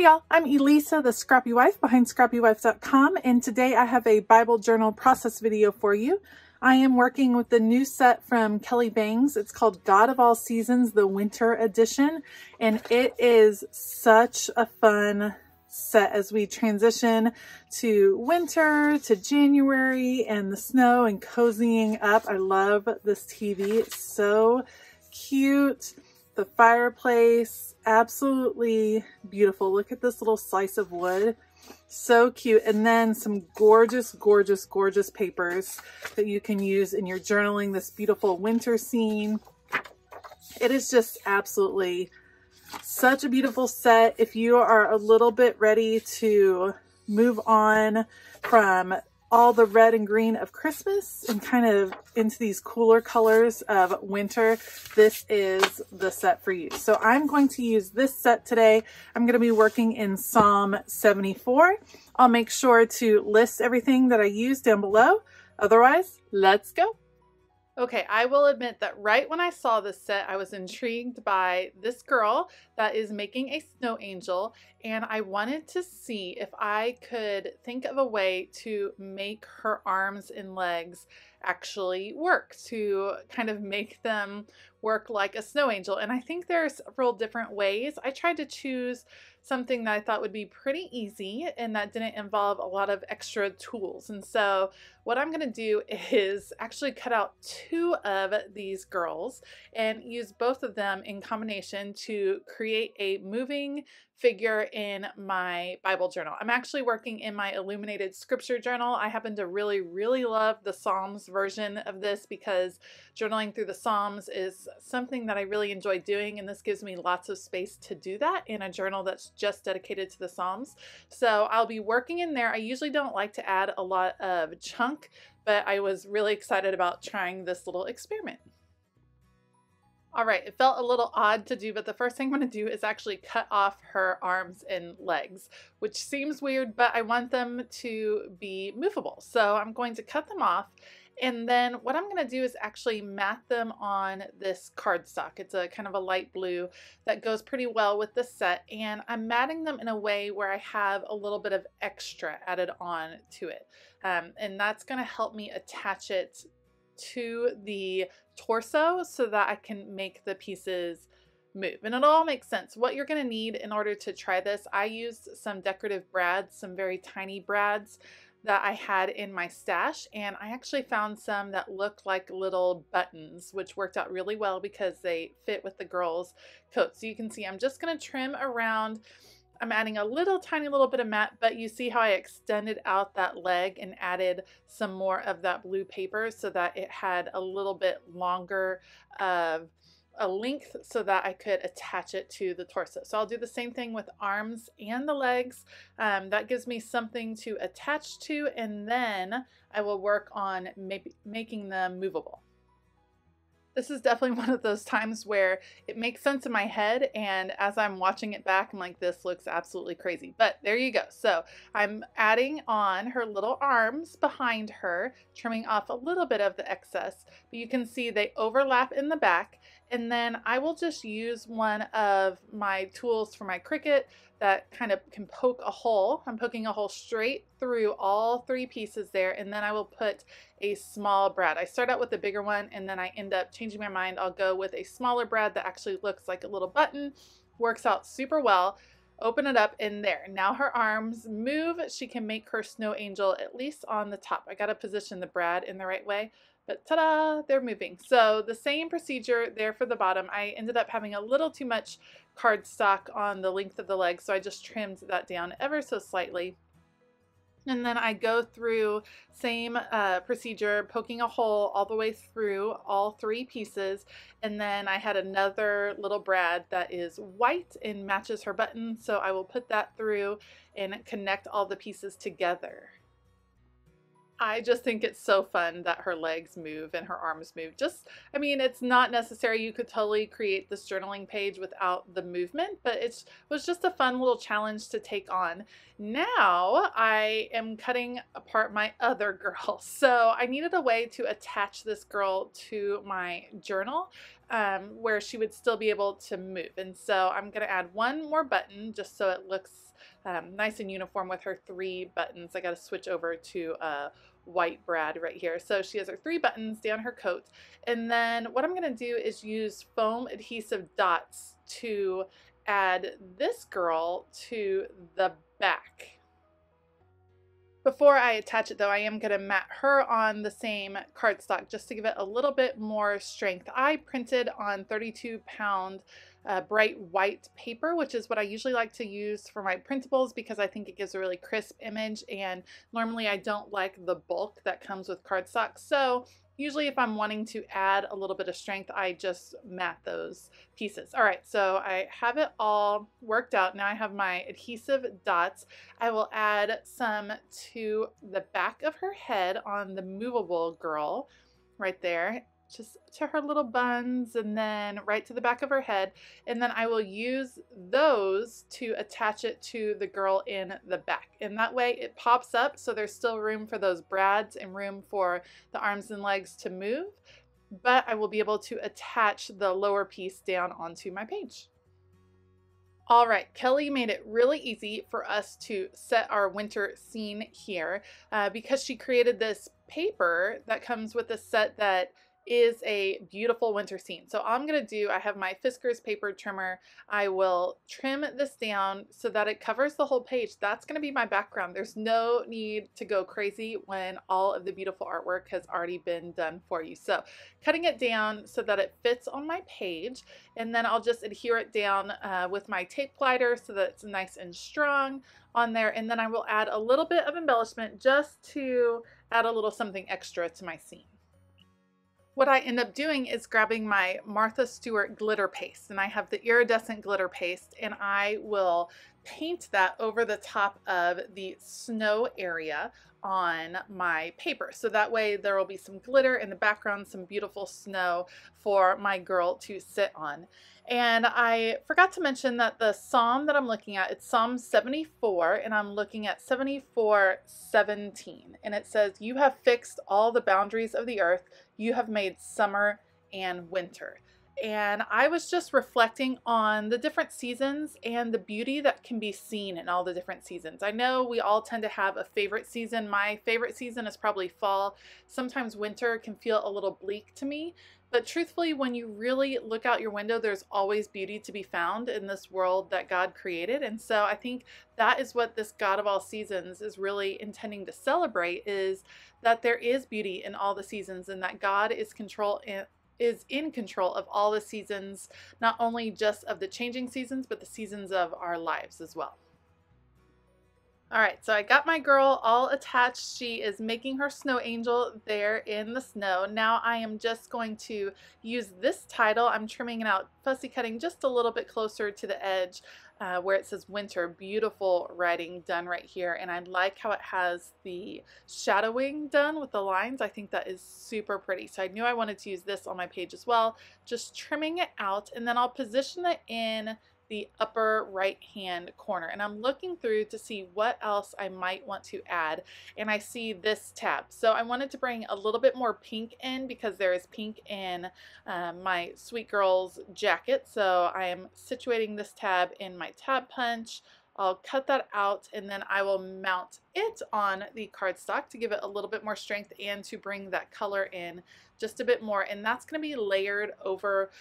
Hey y'all, I'm Elisa, the Scrappy Wife behind scrappywife.com, and today I have a Bible journal process video for you. I am working with the new set from Kelly Bangs. It's called God of All Seasons, the Winter Edition, and it is such a fun set as we transition to winter, to January, and the snow and cozying up. I love this TV. It's so cute. The fireplace, absolutely beautiful. Look at this little slice of wood. So cute. And then some gorgeous, gorgeous, gorgeous papers that you can use in your journaling, this beautiful winter scene. It is just absolutely such a beautiful set. If you are a little bit ready to move on from all the red and green of Christmas and kind of into these cooler colors of winter, this is the set for you. So I'm going to use this set today. I'm going to be working in Psalm 74. I'll make sure to list everything that I use down below. Otherwise, let's go. Okay, I will admit that right when I saw this set, I was intrigued by this girl that is making a snow angel, and I wanted to see if I could think of a way to make her arms and legs actually work, to kind of make them work like a snow angel. And I think there's several different ways. I tried to choose something that I thought would be pretty easy and that didn't involve a lot of extra tools. And so what I'm going to do is actually cut out two of these girls and use both of them in combination to create a moving figure in my Bible journal. I'm actually working in my illuminated scripture journal. I happen to really, really love the Psalms version of this because journaling through the Psalms is something that I really enjoy doing, and this gives me lots of space to do that in a journal that's just dedicated to the Psalms. So I'll be working in there. I usually don't like to add a lot of chunk, but I was really excited about trying this little experiment. All right, it felt a little odd to do, but the first thing I'm going to do is actually cut off her arms and legs, which seems weird, but I want them to be movable. So I'm going to cut them off. And then what I'm going to do is actually mat them on this cardstock. It's a kind of a light blue that goes pretty well with the set. And I'm matting them in a way where I have a little bit of extra added on to it. And that's going to help me attach it to the torso so that I can make the pieces move. And it all makes sense. What you're going to need in order to try this, I used some decorative brads, some very tiny brads that I had in my stash, and I actually found some that looked like little buttons, which worked out really well because they fit with the girls' coat. So you can see I'm just going to trim around. I'm adding a little tiny little bit of mat, but you see how I extended out that leg and added some more of that blue paper so that it had a little bit longer of a length so that I could attach it to the torso. So I'll do the same thing with arms and the legs. That gives me something to attach to, and then I will work on making them movable. This is definitely one of those times where it makes sense in my head, and as I'm watching it back, I'm like, this looks absolutely crazy. But there you go. So I'm adding on her little arms behind her, trimming off a little bit of the excess, but you can see they overlap in the back. And then I will just use one of my tools for my Cricut that kind of can poke a hole. I'm poking a hole straight through all three pieces there, and then I will put a small brad. I start out with a bigger one, and then I end up changing my mind. I'll go with a smaller brad that actually looks like a little button. Works out super well. Open it up, and there. Now her arms move. She can make her snow angel at least on the top. I got to position the brad in the right way. But ta-da, they're moving. So the same procedure there for the bottom. I ended up having a little too much cardstock on the length of the leg, so I just trimmed that down ever so slightly. And then I go through same procedure, poking a hole all the way through all three pieces. And then I had another little brad that is white and matches her button. So I will put that through and connect all the pieces together. I just think it's so fun that her legs move and her arms move. I mean, it's not necessary. You could totally create this journaling page without the movement, but it was just a fun little challenge to take on. Now I am cutting apart my other girl. So I needed a way to attach this girl to my journal. where she would still be able to move. And so I'm going to add one more button just so it looks nice and uniform with her 3 buttons. I got to switch over to white brad right here. So she has her 3 buttons down her coat. And then what I'm going to do is use foam adhesive dots to add this girl to the back. Before I attach it though, I am going to mat her on the same cardstock just to give it a little bit more strength. I printed on 32-pound bright white paper, which is what I usually like to use for my printables because I think it gives a really crisp image, and normally I don't like the bulk that comes with cardstock. So usually if I'm wanting to add a little bit of strength, I just mat those pieces. All right, so I have it all worked out. Now I have my adhesive dots. I will add some to the back of her head on the movable girl right there, just to her little buns, and then right to the back of her head. And then I will use those to attach it to the girl in the back. And that way it pops up so there's still room for those brads and room for the arms and legs to move, but I will be able to attach the lower piece down onto my page. All right, Kelly made it really easy for us to set our winter scene here because she created this paper that comes with a set that is a beautiful winter scene. So all I'm going to do, I have my Fiskars paper trimmer. I will trim this down so that it covers the whole page. That's going to be my background. There's no need to go crazy when all of the beautiful artwork has already been done for you. So cutting it down so that it fits on my page, and then I'll just adhere it down with my tape glider so that it's nice and strong on there. And then I will add a little bit of embellishment just to add a little something extra to my scene. What I end up doing is grabbing my Martha Stewart glitter paste, and I have the iridescent glitter paste, and I will paint that over the top of the snow area on my paper. So that way there will be some glitter in the background, some beautiful snow for my girl to sit on. And I forgot to mention that the Psalm that I'm looking at, it's Psalm 74, and I'm looking at 74:17. And it says, "You have fixed all the boundaries of the earth. You have made summer and winter." And I was just reflecting on the different seasons and the beauty that can be seen in all the different seasons. I know we all tend to have a favorite season. My favorite season is probably fall. Sometimes winter can feel a little bleak to me, but truthfully, when you really look out your window, there's always beauty to be found in this world that God created. And so I think that is what this God of all seasons is really intending to celebrate, is that there is beauty in all the seasons, and that God is in control of all the seasons, not only just of the changing seasons, but the seasons of our lives as well. All right, so I got my girl all attached. She is making her snow angel there in the snow. Now I am just going to use this title. I'm trimming it out, fussy cutting just a little bit closer to the edge where it says winter. Beautiful writing done right here, and I like how it has the shadowing done with the lines. I think that is super pretty. So I knew I wanted to use this on my page as well. Just trimming it out, and then I'll position it in the upper right hand corner, and I'm looking through to see what else I might want to add, and I see this tab. So I wanted to bring a little bit more pink in because there is pink in my Sweet Girl's jacket. So I am situating this tab in my tab punch. I'll cut that out, and then I will mount it on the cardstock to give it a little bit more strength and to bring that color in just a bit more. And that's going to be layered over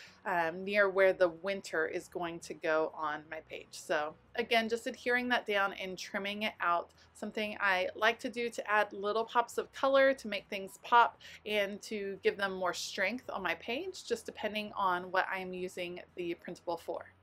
near where the winter is going to go on my page. So again, just adhering that down and trimming it out. Something I like to do to add little pops of color to make things pop and to give them more strength on my page, just depending on what I'm using the printable for.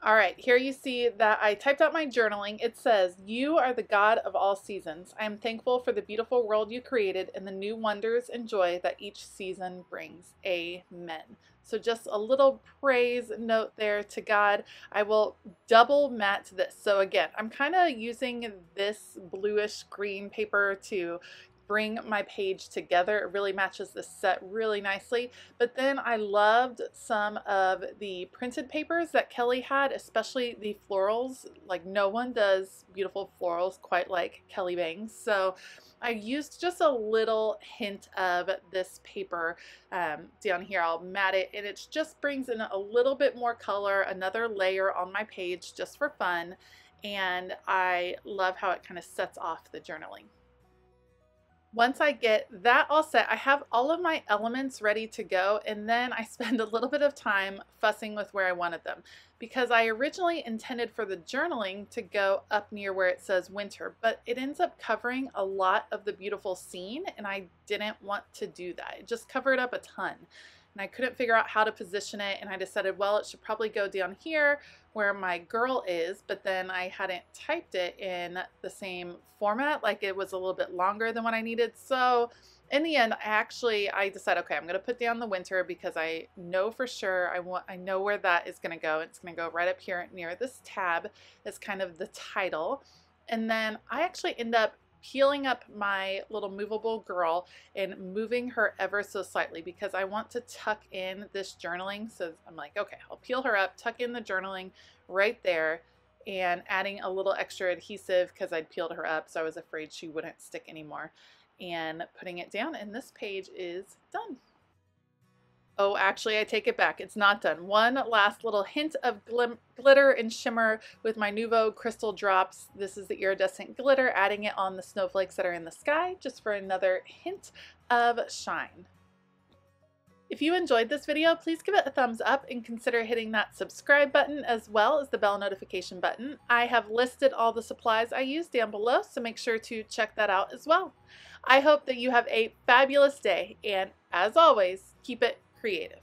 All right, here you see that I typed out my journaling. It says, "You are the God of all seasons. I am thankful for the beautiful world you created and the new wonders and joy that each season brings. Amen." So just a little praise note there to God. I will double mat this. So again, I'm kind of using this bluish green paper to bring my page together. It really matches the set really nicely. But then I loved some of the printed papers that Kelly had, especially the florals. Like, no one does beautiful florals quite like Kelly Bangs. So I used just a little hint of this paper down here. I'll mat it, and it just brings in a little bit more color, another layer on my page just for fun. And I love how it kind of sets off the journaling. Once I get that all set, I have all of my elements ready to go, and then I spend a little bit of time fussing with where I wanted them, because I originally intended for the journaling to go up near where it says winter, but it ends up covering a lot of the beautiful scene, and I didn't want to do that. It just covered up a ton. And I couldn't figure out how to position it, and I decided, well, it should probably go down here where my girl is, but then I hadn't typed it in the same format. Like, it was a little bit longer than what I needed. So in the end, I decided, okay, I'm going to put down the winter, because I know for sure I know where that is going to go. It's going to go right up here near this tab. It's kind of the title. And then I actually end up peeling up my little movable girl and moving her ever so slightly, because I want to tuck in this journaling. So I'm like, okay, I'll peel her up, tuck in the journaling right there, and adding a little extra adhesive because I'd peeled her up, so I was afraid she wouldn't stick anymore, and putting it down, and this page is done. Oh, actually, I take it back. It's not done. One last little hint of glitter and shimmer with my Nuvo Crystal Drops. This is the iridescent glitter, adding it on the snowflakes that are in the sky, just for another hint of shine. If you enjoyed this video, please give it a thumbs up and consider hitting that subscribe button as well as the bell notification button. I have listed all the supplies I use down below, so make sure to check that out as well. I hope that you have a fabulous day, and as always, keep it creative.